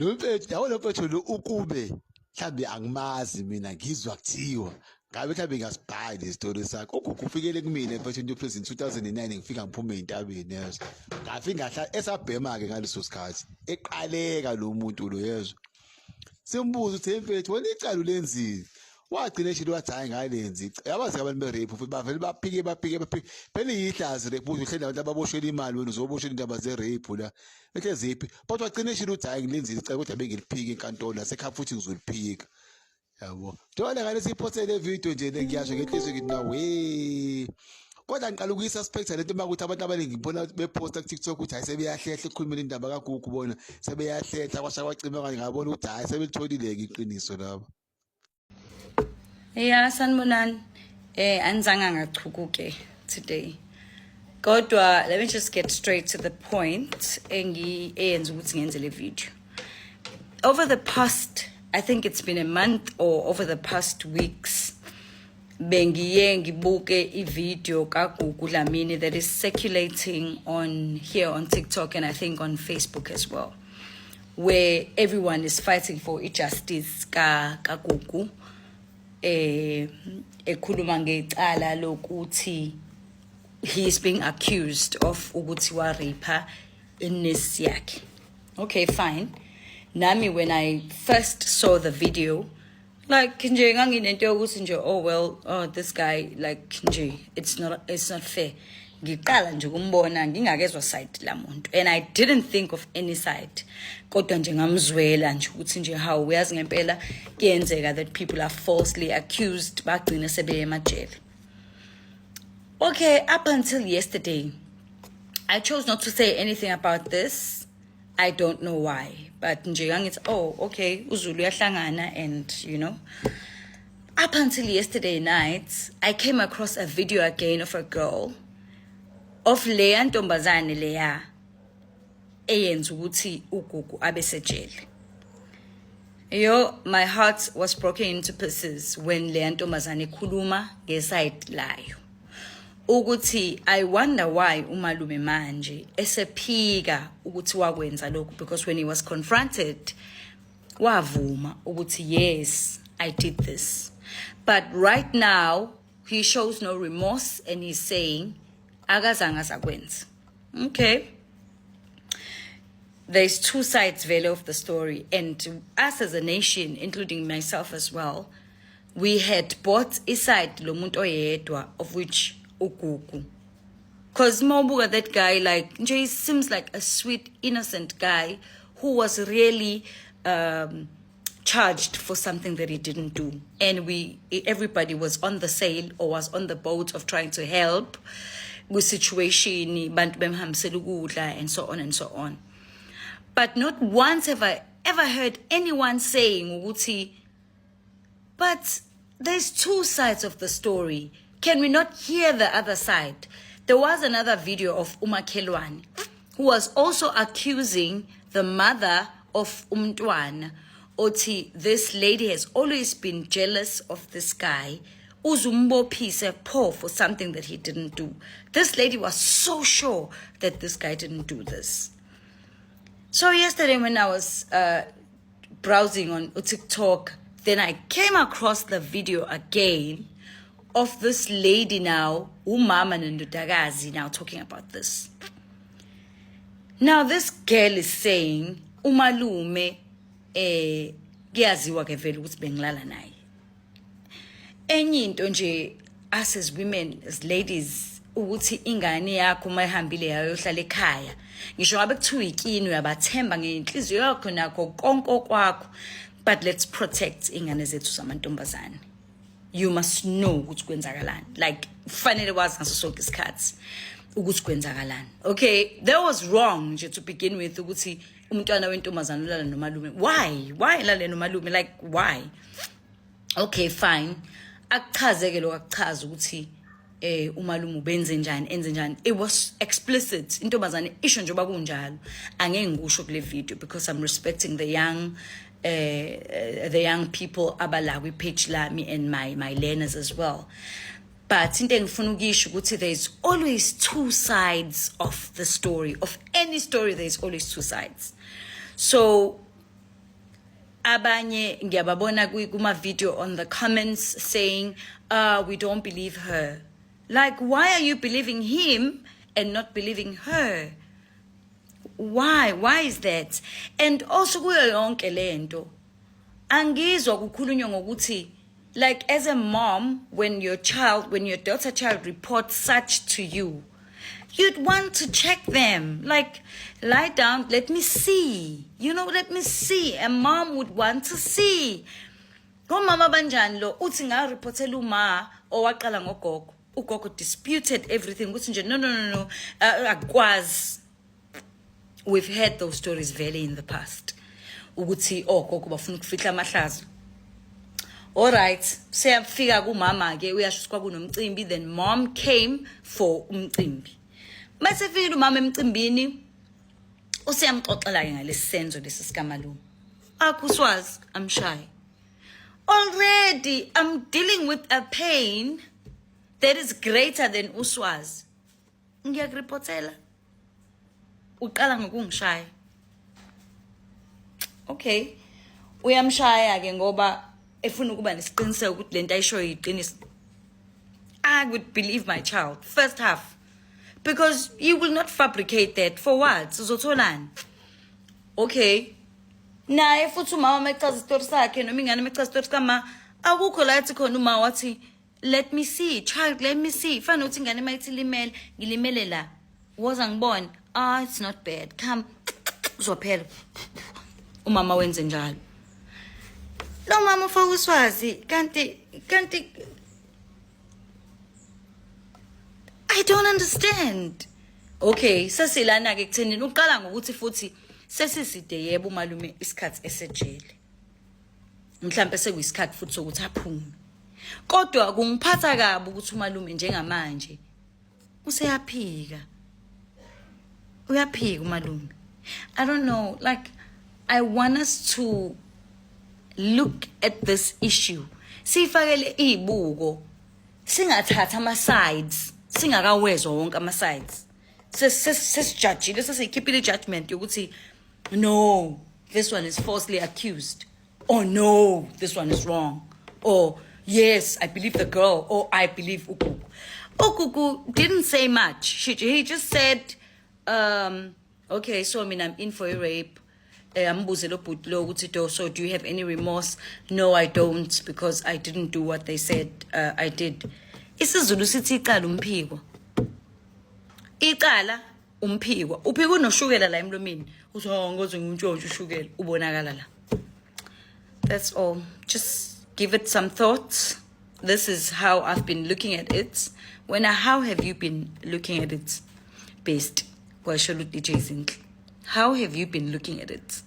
lo mfethu yabo lo mfethu lo ukube mhlambe angimazi mina ngizwa kuthiwa ngabe mhlambe ngasibhayi le story sakho ugugu ufikele kumina mfethu into prison 2009 ngifika ngiphume entabeni yezo ngafika ngahla esabhema ke ngaleso sikhathi eqaleka lo muntu lo yezo simbuza uthi mfethu wena icala ulenzile wagcina eshilo wathi hayi ngalenzi yabazi abantu be-rape futhi bavele baphike phela yihlazi rape uthi uhleli abantu ababoshwela imali wena uzoboshwela indaba ze-rape la ehle ziphi but wagcina eshilo uthi hayi ngilenzile icala kodwa bengiliphika enkantolo nasekhaya futhi ngizoliphika yabo njengoba ngale siphothe le video nje ngiyasho ngenhliziyo ngithi nawe kodwa ngiqala ukuyisuspecta lento makuthi abantu abaningi ngibona beposta ku TikTok ukuthi hayi sebeyahlehla ekhulumeni indaba kaGugu bona sebeyahlehla kwasha kwacima kanje ngabona ukuthi hayi sebelitholile ke iqiniso labo. Yeah, sanibonani. Anzange ngachukuke today. Kodwa let me just get straight to the point eyenza ukuthi ngenze le video. Over the past, I think it's been a month or over the past weeks, bengiye ngibuke ivideo kaGugu Dlamini that is circulating on here on TikTok and I think on Facebook as well, where everyone is fighting for justice kaGugu. Ekhuluma ngecala lokuthi he is being accused of ukuthi wa rape inesi yakhe. Okay, fine. Nami when I first saw the video, like nje nganginento yokuthi nje oh well, oh this guy like nje it's not fair. Ngiqala nje kumbona ngingakezwa side lamuntu and I didn't think of any side. Kodwa nje ngamzwela nje ukuthi nje how uyazi ngempela kuyenzeka that people are falsely accused bagcina sebeye emajele. Okay, up until yesterday I chose not to say anything about this. I don't know why, but nje ngithi oh okay uZulu uyahlangana and you know. Up until yesterday night I came across a video again of a girl of leya ntombazane leya eyenza ukuthi uGugu abesejele. Yo, my heart was broken into pieces when leya ntombazane ikhuluma ngeside layo ukuthi I wonder why umalume manje esephika ukuthi wakwenza lokho, because when he was confronted wavuma ukuthi yes I did this, but right now he shows no remorse and he's saying akazange sakwenza. Okay, there's two sides vele of the story, and us as a nation, including myself as well, we had bought a side lo muntu oyedwa, of which uGugu, because mawubuka that guy like nje he seems like a sweet innocent guy who was really charged for something that he didn't do, and everybody was on the sail or was on the boat of trying to help with situation bantu bemhambisela ukudla and so on and so on. But not once have I ever heard anyone saying ukuthi, but there's two sides of the story. Can we not hear the other side? There was another video of uMakhelwane who was also accusing the mother of umntwana othi this lady has always been jealous of this guy uzumbophise pho for something that he didn't do. This lady was so sure that this guy didn't do this. So yesterday when I was browsing on TikTok, then I came across the video again of this lady now, umama nendodakazi, now talking about this. Now this girl is saying umalume kuyaziwa ke vele ukuthi bengilala naye. Enye into nje us as women, as ladies, ukuthi ingane yakho mayihambile yayohlala ekhaya, ngisho ngabe kuthiwa ikini uyabathemba ngenhliziyo yakho nakho konke kwakho, but let's protect ingane zethu zamantombazane. You must know ukuthi kwenzakalani, like fanele wazi ngaso sonke isikhathi ukuthi kwenzakalani. Okay, that was wrong nje to begin with ukuthi umntwana wentombazane ulala nomalume. Why lale nomalume, like why? Okay, fine. Akuchazeke lo akuchaza ukuthi umalume ubenze njani enze njani. It was explicit. Intombazane isho nje bakunjalo. Angeke ngikusho kule video because I'm respecting the young people abala kwi page lami and my learners as well. But into engifuna ukisho ukuthi there's always two sides of the story. Of any story there's always two sides. So abanye ngiyababona kuma video on the comments saying we don't believe her. Like, why are you believing him and not believing her? Why is that? And also kuyo yonke lento angizwa kukhulunywa ngokuthi, like, as a mom, when your daughter child reports such to you, you'd want to check them. Like, lie down, let me see. Let me see. A mom would want to see. Ngomama banjani lo uthi ngareportela uma owaqala ngogogo. Ugogo disputed everything. Uthi nje no. Akwazi. We've heard those stories very in the past. Ukuthi gogo bafuna ukufihla amahlazo. All right, seyafika kumama ke uyasho kwakunomcimbi, then mom came for umcimbi. Mase fika umama emcimbini usiyamxoxela ke ngalesi senzo lesi sikamalume. Akuswazi, I'm shy. Already I'm dealing with a pain that is greater than uswazi. Ngiyakurepotela. Uqala ngokungishaya. Okay. Uyamshaya ke ngoba efuna ukuba nesiqiniseko ukuthi lento ayishoyo iqiniso. I would believe my child first half, because you will not fabricate that. For what? Uzotholani? Okay. Naye futhi umama mechaza isitori sakhe noma ingane mechaza isitori kama akukho la ethi khona uma wathi let me see child, let me see. Fana uthi ingane mayithi limele ngilimele la. Woza ngibona. It's not bad. Come uzophela. Umama wenze njalo. Lo mama ufaka uswazi kanti I don't understand. Okay, sesilana ke kuthenini uqala ngokuthi futhi sesiside yebo umalume isikhathi esejele. Mhlambe sekuyisikhathi futhi sokuthi aphume. Kodwa kungiphatha kabi ukuthi umalume njengamanje useyaphika. Uyaphika umalume. I don't know, like, I want us to look at this issue. Sifakele ibuko. Singathatha ama sides. Singakawezwa wonke ama sides. Sesijudge, sesiyikhiphile judgment yokuthi no, this one is falsely accused. Or no, this one is wrong. Or yes, I believe the girl. Or I believe Ukuku. Ukuku didn't say much. He just said, okay, so I mean, I'm in for a rape. So do you have any remorse? No, I don't, because I didn't do what they said I did. IsiZulu sithi iqala umphiko. Iqala umphiko. Uphiko unoshukela la emlomeni. Uthi ngoze ngumntshontsho ushukela ubonakala la. That's all. Just give it some thought. This is how I've been looking at it. How have you been looking at it? Based. How have you been looking at it?